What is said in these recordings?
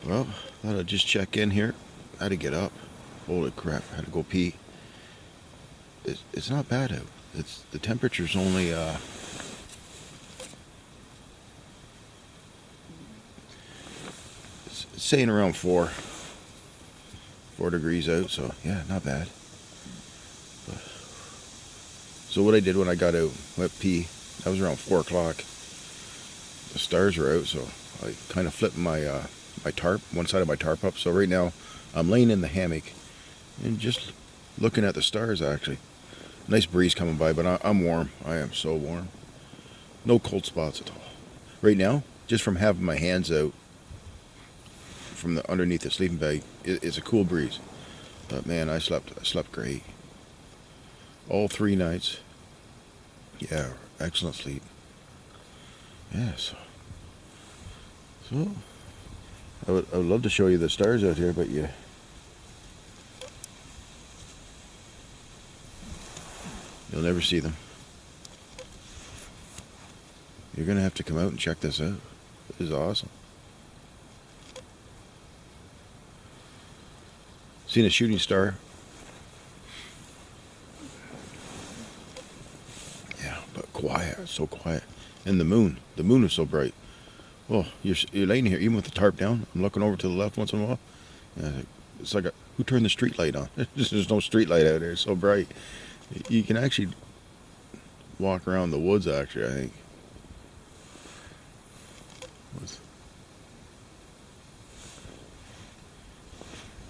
Well, thought I'd just check in here. I had to get up. Holy crap, I had to go pee. It's not bad out. The temperature's only it's saying around 4 degrees out, so yeah, not bad. So what I did when I got out, went pee, that was around 4 o'clock. The stars were out, so I kind of flipped my my tarp, one side of my tarp up. So right now I'm laying in the hammock and just looking at the stars. Actually, nice breeze coming by, but I'm warm. I am so warm. No cold spots at all. Right now, just from having my hands out from the underneath the sleeping bag, it's a cool breeze. But man, I slept great. All 3 nights. Yeah, excellent sleep. Yeah, so I would love to show you the stars out here, but you'll never see them. You're gonna have to come out and check this out. This is awesome. Seen a shooting star. Yeah, but quiet, so quiet. And the moon is so bright. Oh, you're laying here, even with the tarp down. I'm looking over to the left once in a while. Yeah, it's like who turned the street light on? There's no street light out there. It's so bright. You can actually walk around the woods, actually, I think.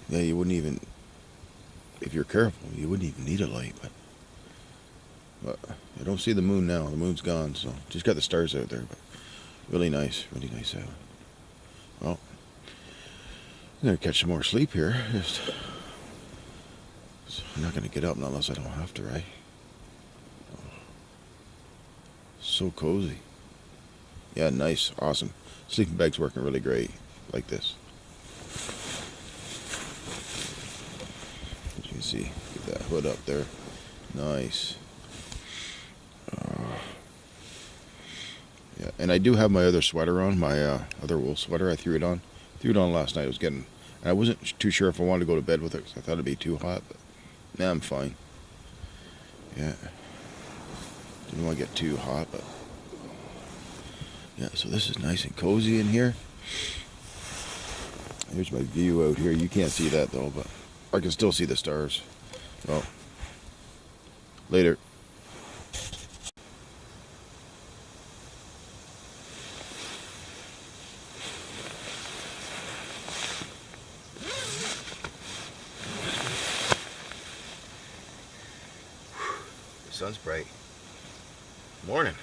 Yeah, you wouldn't even, if you're careful, you wouldn't even need a light. But I don't see the moon now. The moon's gone, so just got the stars out there. But really nice out. Well, I'm gonna catch some more sleep here. I'm not gonna get up unless I don't have to, right? So cozy. Yeah, nice, awesome. Sleeping bag's working really great, like this. As you can see, get that hood up there. Nice. Yeah, and I do have my other sweater on, my other wool sweater. I threw it on last night. I wasn't too sure if I wanted to go to bed with it because I thought it'd be too hot, but now I'm fine. Yeah, didn't want to get too hot, but yeah. So this is nice and cozy in here. Here's my view out here. You can't see that though, but I can still see the stars. Well, later. The sun's bright. Morning.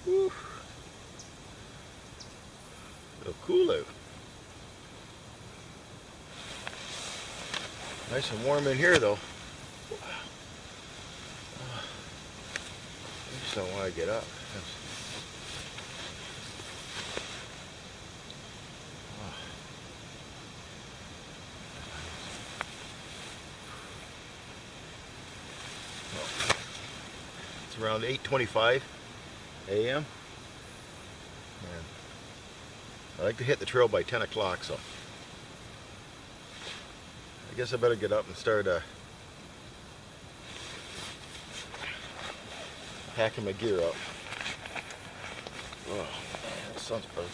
Woo. A little cool out. Nice and warm in here though. I just don't want to get up. It's around 8:25 a.m. and I like to hit the trail by 10 o'clock, so I guess I better get up and start packing my gear up. Oh man, the sun's perfect.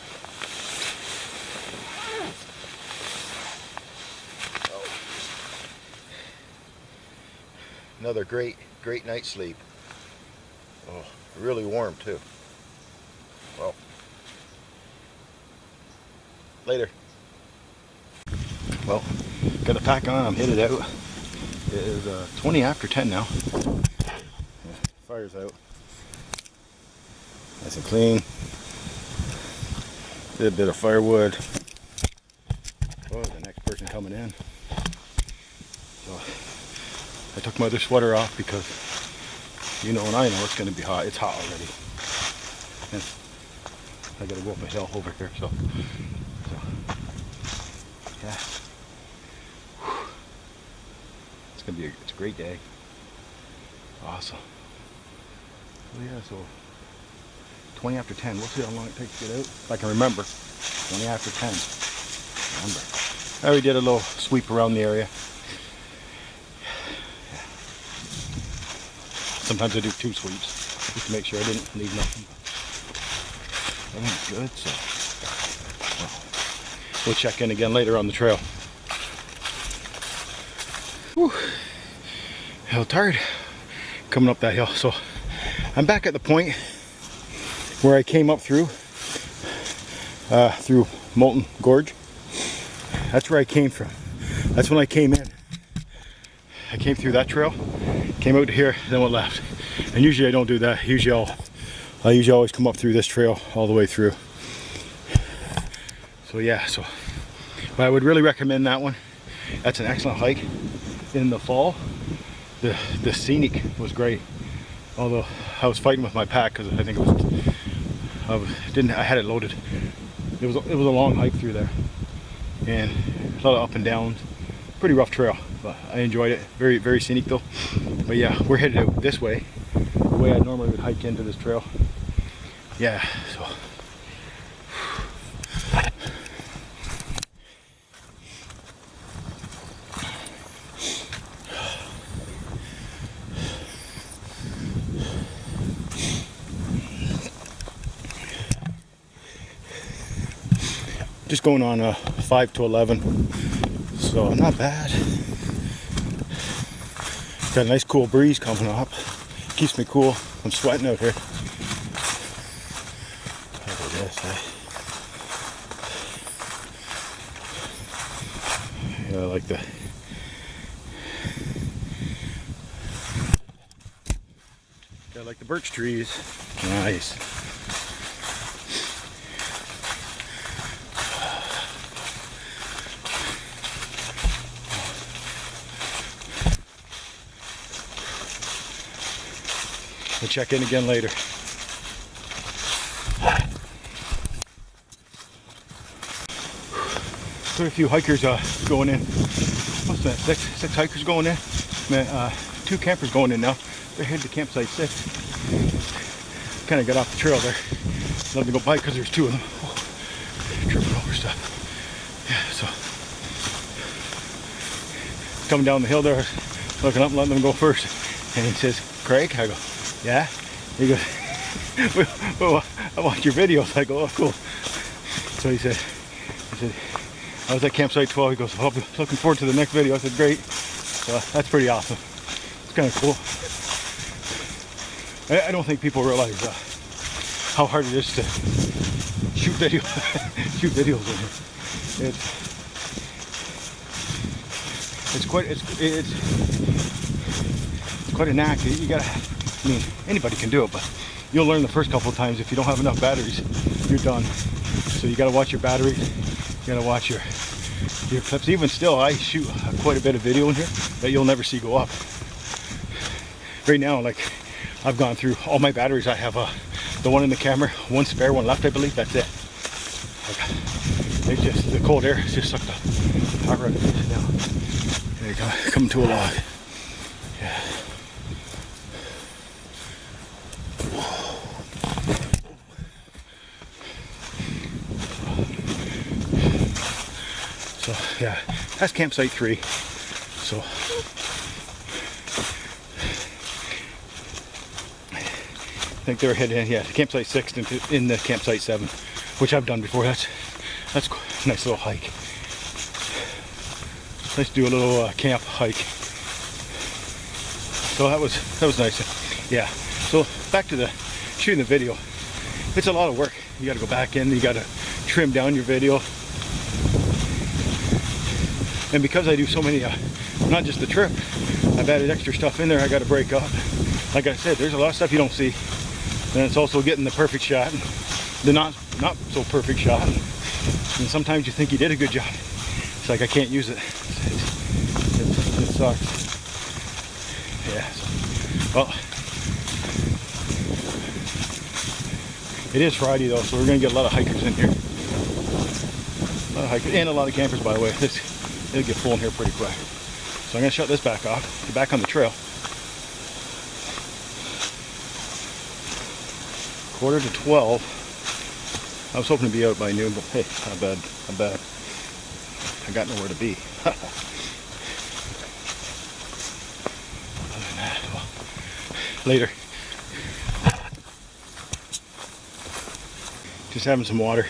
Oh. Another great night's sleep. Oh, really warm too. Well, later. Well, got the pack on. I'm headed out. It is 20 after 10 now. Yeah, fire's out. Nice and clean. Did a bit of firewood. Oh, the next person coming in. So I took my other sweater off because you know, and I know it's going to be hot. It's hot already. And I got to go up a hill over here, so yeah. It's a great day. Awesome. So yeah, so 20 after 10. We'll see how long it takes to get out. If I can remember. 20 after 10. I already did a little sweep around the area. Sometimes I do 2 sweeps just to make sure I didn't leave nothing. Everything's good, so we'll check in again later on the trail. Whew. A little tired coming up that hill. So I'm back at the point where I came up through Molten Gorge. That's where I came from. That's when I came in. I came through that trail, came out to here, then went left. And usually I don't do that. Usually I usually always come up through this trail all the way through. So yeah, but I would really recommend that one. That's an excellent hike in the fall. The scenic was great, although I was fighting with my pack because I think I had it loaded. It was a long hike through there and a lot of up and downs. Pretty rough trail, but I enjoyed it. Very, very scenic though. But yeah, we're headed out this way, the way I normally would hike into this trail. Yeah, so just going on 5 to 11, so not bad. Got a nice cool breeze coming up. Keeps me cool. I'm sweating out here. Look at this, Yeah, I like that. I like the birch trees. Nice. We'll check in again later. Quite a few hikers going in. What's that? Six hikers going in. 2 campers going in now. They're headed to campsite 6. Kind of got off the trail there. Let me go by because there's 2 of them. Oh, tripping over stuff. Yeah, so coming down the hill there, looking up and letting them go first. And he says, "Craig?" I go, "Yeah." He goes, well, "I watch your videos." I go, "Oh, cool." So he said, "I was at campsite 12. He goes, "I'll be looking forward to the next video." I said, "Great." So that's pretty awesome. It's kind of cool. I don't think people realize how hard it is to shoot videos in here. It's quite a knack. You gotta. I mean, anybody can do it, but you'll learn the first couple of times. If you don't have enough batteries, you're done. So you gotta watch your batteries. You gotta watch your clips. Even still, I shoot quite a bit of video in here that you'll never see go up. Right now, like, I've gone through all my batteries. I have the one in the camera, 1 spare, 1 left, I believe. That's it. Like, the cold air has just sucked the power out of it now. There you go, coming to a log. Yeah. So yeah, that's campsite 3. So I think they're heading, yeah, to campsite 6 in the campsite 7, which I've done before. That's a nice little hike. Let's do a little camp hike. So that was nice. Yeah. So back to the shooting the video. It's a lot of work. You got to go back in. You got to trim down your video. And because I do so many, not just the trip, I've added extra stuff in there. I got to break up. Like I said, there's a lot of stuff you don't see. And it's also getting the perfect shot, the not so perfect shot. And sometimes you think you did a good job. It's like I can't use it. It sucks. Yeah. Well, it is Friday though, so we're gonna get a lot of hikers in here. A lot of hikers and a lot of campers, by the way. It'll get full in here pretty quick. So I'm gonna shut this back off. Get back on the trail. 11:45. I was hoping to be out by noon, but hey, not bad, not bad. I got nowhere to be. Other than that, well, later. Just having some water.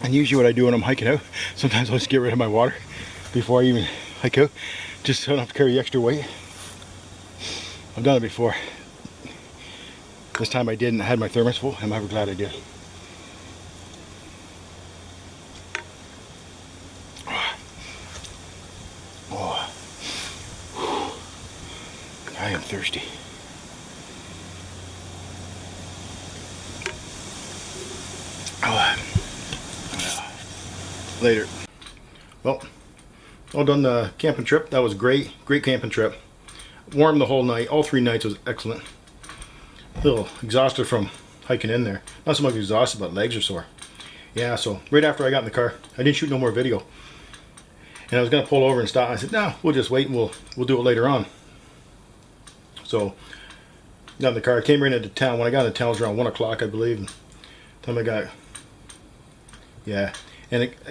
And usually what I do when I'm hiking out, sometimes I'll just get rid of my water before I even hike out, just so I don't have to carry extra weight. I've done it before. This time I didn't. I had my thermos full. I'm ever glad I did. Oh. I am thirsty. Later. Well, all done the camping trip. That was great. Great camping trip. Warm the whole night. All 3 nights was excellent. A little exhausted from hiking in there. Not so much exhausted, but legs are sore. Yeah, so right after I got in the car, I didn't shoot no more video. And I was going to pull over and stop. I said, no, we'll just wait and we'll do it later on. So, got in the car. I came right into town. When I got into town, it was around 1 o'clock, I believe. And time I got... Yeah.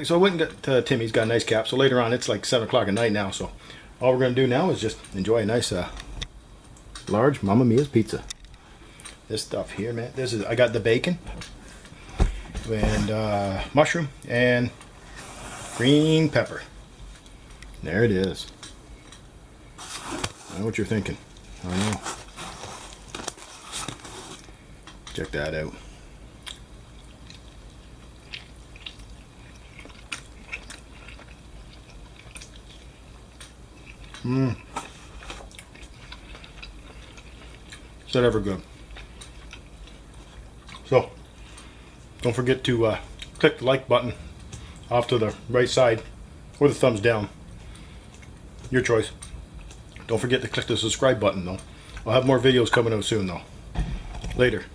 So I went and got Timmy's got a nice cap. So later on, it's like 7 o'clock at night now. So all we're going to do now is just enjoy a nice large Mamma Mia's pizza. This stuff here, man. I got the bacon and mushroom and green pepper. There it is. I know what you're thinking. I know. Check that out. Is that ever good? So, don't forget to click the like button off to the right side or the thumbs down. Your choice. Don't forget to click the subscribe button though. I'll have more videos coming out soon though. Later.